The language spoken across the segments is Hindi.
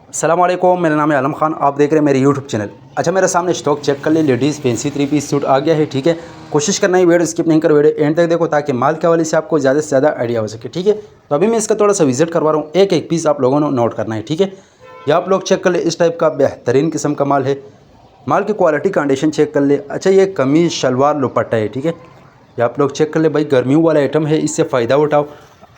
अस्सलाम वालेकुम, मेरा नाम है आलम खान। आप देख रहे हैं मेरे यूट्यूब चैनल। अच्छा, मेरे सामने स्टॉक चेक कर ले। लेडीज़ फैंसी 3 पीस सूट आ गया है। ठीक है, कोशिश करना है वीडियो स्किप नहीं कर, वीडियो एंड तक देखो ताकि माल के हवाले से आपको ज़्यादा से ज़्यादा आइडिया हो सके। ठीक है, तो अभी मैं इसका थोड़ा सा विजिट करवा रहा हूँ। एक एक पीस आप लोगों ने नोट करना है। ठीक है, ये आप लोग चेक कर ले। इस टाइप का बेहतरीन किस्म का माल है। माल की क्वालिटी कंडीशन चेक कर ले। अच्छा, ये कमीज़ शलवार दुपट्टा है। ठीक है, ये आप लोग चेक कर ले। भाई गर्मियों वाला आइटम है, इससे फ़ायदा उठाओ।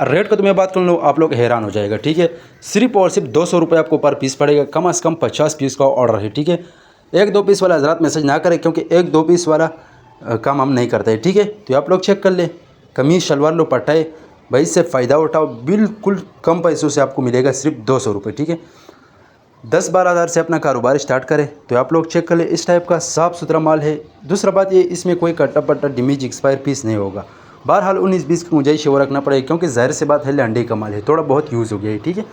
रेट का तो मैं बात कर लूँ, आप लोग हैरान हो जाएगा। ठीक है, सिर्फ और सिर्फ 200 रुपये आपको पर पीस पड़ेगा। कम से कम 50 पीस का ऑर्डर है। ठीक है, 1-2 पीस वाला हज़रात मैसेज ना करें, क्योंकि 1-2 पीस वाला काम हम नहीं करते। ठीक है, तो आप लोग चेक कर ले। कमीज़ शलवार दुपट्टा है भाई, इससे फ़ायदा उठाओ। बिल्कुल कम पैसों से आपको मिलेगा, सिर्फ 200 रुपये। ठीक है, 10-12 हज़ार से अपना कारोबार स्टार्ट करें। तो आप लोग चेक कर ले। इस टाइप का साफ़ सुथरा माल है। दूसरा बात ये, इसमें कोई कट्टा पट्टा डिमीज एक्सपायर पीस नहीं होगा। बहरहाल 19-20 की गुंजाइश वो रखना पड़ेगा, क्योंकि ज़ाहिर से बात है लंडे का माल है, थोड़ा बहुत यूज़ हो गया है। ठीक है,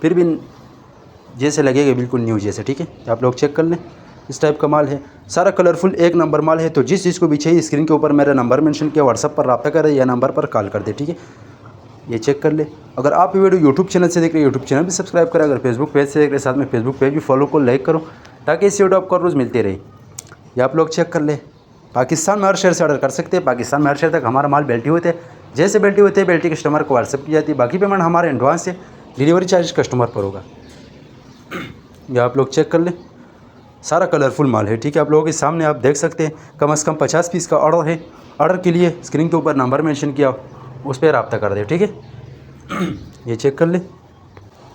फिर भी जैसे लगेगा बिल्कुल न्यू जैसे। ठीक है, आप लोग चेक कर लें। इस टाइप का माल है, सारा कलरफुल एक नंबर माल है। तो जिस चीज़ को भी चाहिए स्क्रीन के ऊपर मेरा नंबर मेंशन किया, व्हाट्सअप पर रब्ता करें या नंबर पर कॉल कर दे। ठीक है, ये चेक कर ले। अगर आप वीडियो यूट्यूब चैनल से देख रहे हैं, यूट्यूब चैनल भी सब्सक्राइब करें। अगर फेसबुक पेज से देख रहे हैं, साथ में फेसबुक पेज भी फॉलो को लाइक करो, ताकि इस वीडियो आपको रोज़ मिलती रहे। ये आप लोग चेक कर ले। पाकिस्तान में हर शहर से ऑर्डर कर सकते हैं। पाकिस्तान में हर शहर तक हमारा माल बेल्टी होते हैं। जैसे बेल्टी होते हैं, बेल्टी कस्टमर को व्हाट्सअप की जाती है। बाकी पेमेंट हमारे एडवांस से, डिलीवरी चार्ज कस्टमर पर होगा। ये आप लोग चेक कर लें। सारा कलरफुल माल है। ठीक है, आप लोगों के सामने आप देख सकते हैं। कम से कम 50 पीस का ऑर्डर है। ऑर्डर के लिए स्क्रीन के ऊपर नंबर मेंशन किया, उस पर रब्ता कर दे। ठीक है, ये चेक कर ले।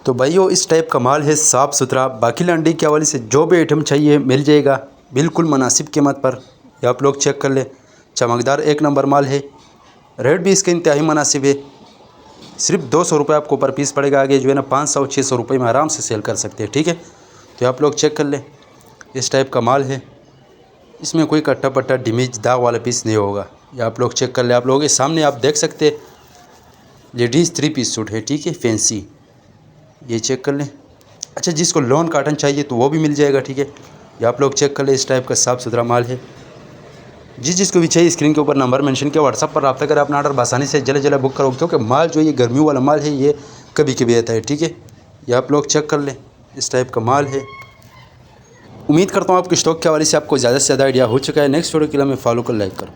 तो भाइयों, इस टाइप का माल है, साफ़ सुथरा। बाकी लंडी के हवाले से जो भी आइटम चाहिए मिल जाएगा, बिल्कुल मुनासिब कीमत पर। ये आप लोग चेक कर ले। चमकदार एक नंबर माल है। रेट भी इसका इंतहाई मुनासिब है। सिर्फ 200 रुपये आपको पर पीस पड़ेगा। आगे जो है ना 500-600 रुपये में आराम से सेल कर सकते हैं। ठीक है, तो आप लोग चेक कर ले। इस टाइप का माल है, इसमें कोई कट्टा पट्टा डिमीज दाग वाला पीस नहीं होगा। ये आप लोग चेक कर ले। आप लोगों के सामने आप देख सकते हैं, लेडीज़ 3 पीस सूट है। ठीक है, फैंसी, ये चेक कर लें। अच्छा, जिसको लॉन काटन चाहिए तो वो भी मिल जाएगा। ठीक है, ये आप लोग चेक कर ले। इस टाइप का साफ़ सुथरा माल है। जिसको भी चाहिए स्क्रीन के ऊपर नंबर मेंशन किया, व्हाट्सअप पर रब्ता करें। अपना ऑर्डर आसानी से जल्द जल्द बुक करो, क्योंकि माल जो ये गर्मियों वाला माल है, ये कभी कभी आता है। ठीक है, ये आप लोग चेक कर लें। इस टाइप का माल है। उम्मीद करता हूँ आपके स्टॉक के हवाले से आपको ज़्यादा से ज़्यादा आइडिया हो चुका है। नेक्स्ट वीडियो के लिए मैं फॉलो कर लाइक करूँ।